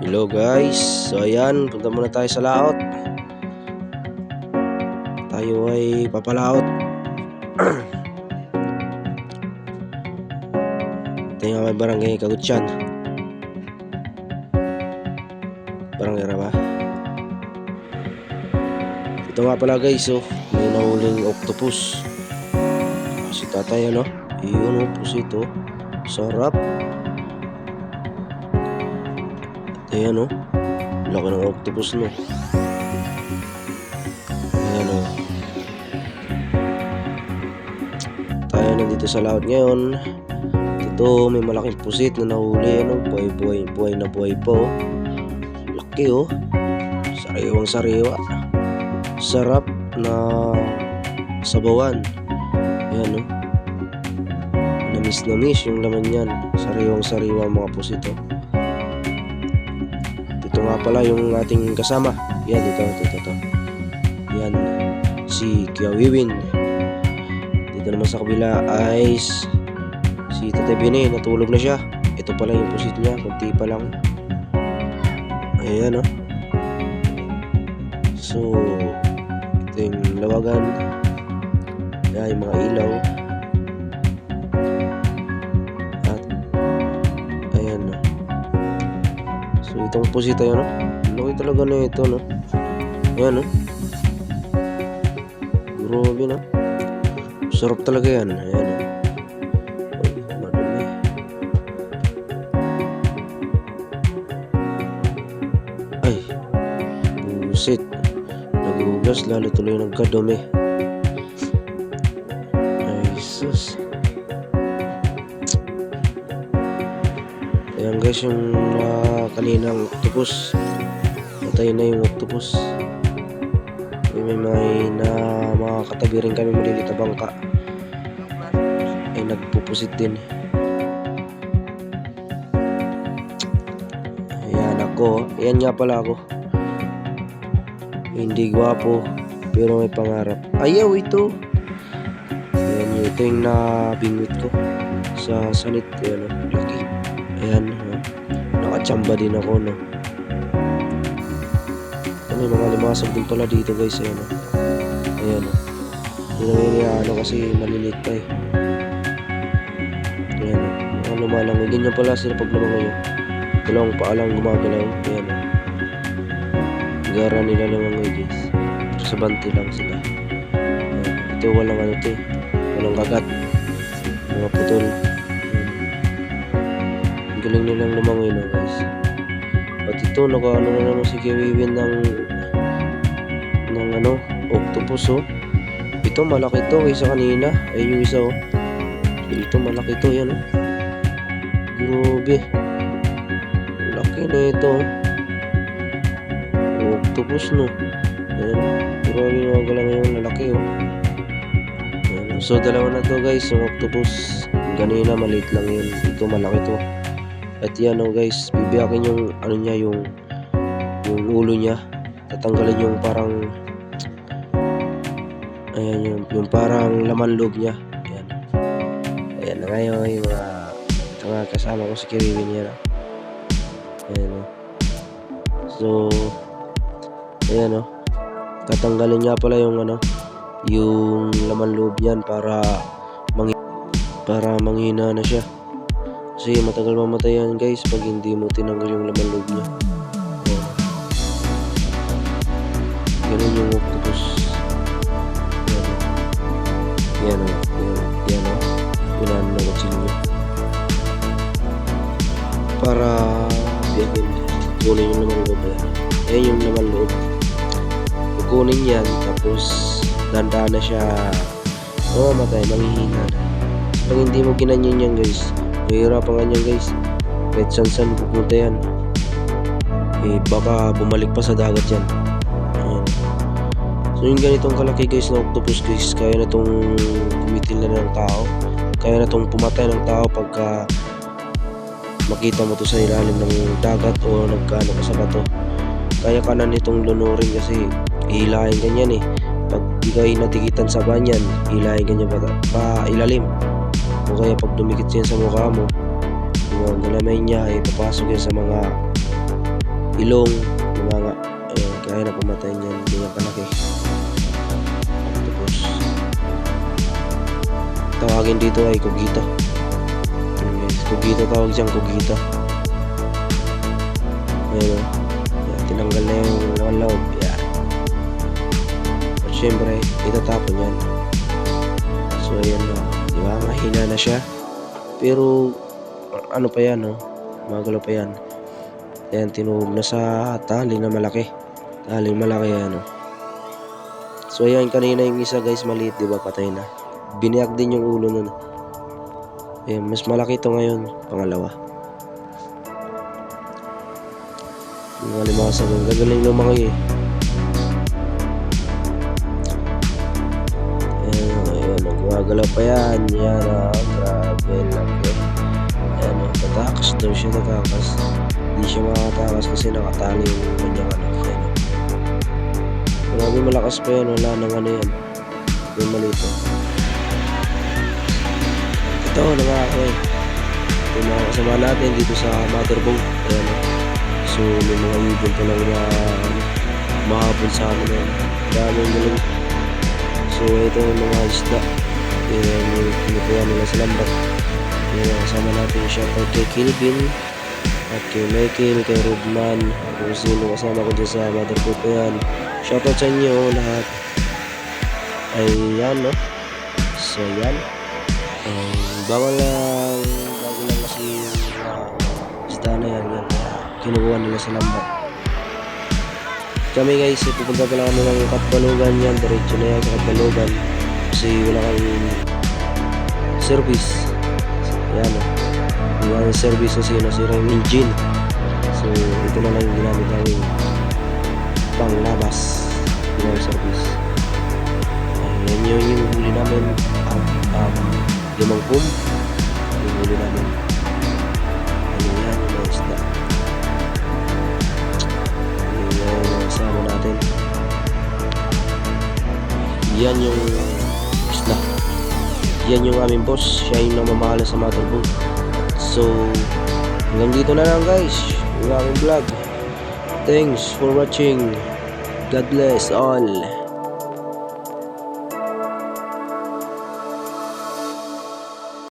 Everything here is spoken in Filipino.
Hello guys, so ayan, punta muna tayo sa laot. Tayo ay papalaot. Ito nga may barangay Kagutyan, barangay Rama. Ito nga pala guys, oh, may nahuling octopus. Si tatay ano, iyon oh, pusito, sarap. Ayan oh, laki ng octopus no. Ayan oh. Tayo nandito sa laot ngayon. Ito may malaking pusit na nahuli ano, buhay na buhay po. Laki oh. Sariwang sariwa. Sarap na sabawan. Ayan oh. Namis yung laman yan. Sariwang sariwa mga pusit oh. Ito nga pala yung ating kasama. Yan, ito. Yan, si Kuya Wiwin. Dito naman sa kabila ay si Tatay Bini, natulog na siya. Ito pala yung pusit niya, kunti pa lang. Ayan, oh. So, ito yung lawagan. Yan, yung mga ilaw. At, ayan, oh. So, itong pusit tayo, no? Laki talaga na ito, no? Ayan, no? Grabe, no? Sarap talaga yan. Ayan, no? Ay, madumi. Ay, pusit. Nagugas, lalo tuloy nagkadumi. Ay, sus. Ayan guys, yung kaninang octopus. Patay na yung octopus. May mga katabi rin kami maliliit na bangka ay nagpupusit din. Ayan ako. Ayan nga pala ako. Hindi gwapo pero may pangarap. Ayaw ito. Ayan, ito yung nabingwit ko sa sanit. Ayan, laki. Ayan, nakachamba din ako, no. Ano, mga limasag din pala dito guys. Ayan, ayan, ano kasi malilit pa eh. Ayan, mga lumalangoy. Ganyan pala sila pag lumangoy. Dalawang paa lang gumagalaw. Ayan, gara nila lumangoy guys. Pero sa banti lang sila. Ayan, ito walang ano ito eh, walang kagat, mga putol. Galing nilang lumangoy na guys. At ito nakaano na naman si Kuya Wiwin ng ano, octopus oh. Ito malaki to kaysa kanina. Ayun yung isa oh. Ito malaki to, yan oh. Grabe. Laki na ito oh. Octopus no. Ayan. Grabe yung mga galang yung lalaki oh. Ayan. So dalawa na to guys, yung octopus. Ganina maliit lang yun. Ito malaki to. At yan oh guys, bibiyakin yung ano niya, yung ulo niya. Tatanggalin yung parang ayan, yung parang laman loob niya. Ayan. Ayan na ngayon yung mga kasama ko si Kuya Wiwin yan. Ayan oh. So ayan oh. Tatanggalin niya pala yung ano, yung laman loob niyan para manghina na siya. Kasi matagal mamatay yan guys pag hindi mo tinanggal yung laman loob niya. Ayan. Ganun yung octopus. Yan o. Yan o. Pinaan na kutsilyo. Para kunin yung laman loob. Ayan yung laman loob. Kukunin yan tapos dandaan na siya. Matay. Manghihina na. Pag hindi mo ginanyan yan guys, mahirapan nga yan guys. Kahit san pupunta yan, eh baka bumalik pa sa dagat yan. Ayan. So yung ganitong kalaki guys na octopus guys, kaya na itong gumitil na ng tao. Kaya na itong pumatay ng tao pagka makita mo to sa ilalim ng dagat o nagkano ka sa bato. Kaya ka na nitong lunurin kasi hihilahin ganyan eh. Pag di ka natikitan sa banyan, hihilahin ganyan pa ilalim. O kaya pag dumikit siya sa mukha mo, yung galamay niya ay papasok yan sa mga ilong, bunganga. Ayan, kaya na pumatay niyan, hindi niya palaki. Tapos tawagin dito ay kugito. Kugito tawag dyan, kugito. Ayan, yan, tinanggal na yung laman loob. Yan. At syempre, itatapon yan. So ayan na, di ba? Mahina na siya. Pero ano pa yan, no? Magalo pa yan. Ayan, tinuhog na sa tali na malaki. Tali malaki yan, no? So ayan, kanina yung isa guys, maliit, di ba? Patay na. Biniyak din yung ulo nun. Ayan, mas malaki ito ngayon, pangalawa. Yung alimasan, yung gagaling lumaki eh. Ayan, nagwagalaw pa yan. Yan, grabe, laki. Ayan, tatakas daw siya, tatakas. Hindi siya makatakas kasi nakatali yung kanyang anak. Ayan, grabe, malakas pa yan, wala nang ano yan. Yung malito. Ito, nakakaway. Yung mga kasama natin dito sa Motherboat. Ayan, so may mga ibon pa lang na mahabol sa amin yan. Dami yung galing. So ito yung mga isda. Ayan, yung kinukuha nila sa lambat. Ayan, kasama natin yung shoutout kay Kilvin at kay Michael, kay Rodman, kung sino kasama ko dyan sa Motherboat. Ayan, shoutout sa inyo lahat. Ayan, no? So ayan, bago lang kasi isda na yan, kinukuha nila sa lambat. Kami guys, pupunta pa lang kami ng Katbalogan yan, diretso na yan sa Katbalogan kasi wala kayong service. Ayan, wala kayong service kasi nasira yung engine. So ito na lang yung ginamit namin panglabas, wala yung service. Ayan yung huli namin, 5 pum yung huli namin. Ano yan, yung mga isda. Sama natin. Yan yung isla. Yan yung aming boss. Siya yung namamahala sa Motherboat. So hanggang dito na lang guys yung aming vlog. Thanks for watching. God bless all.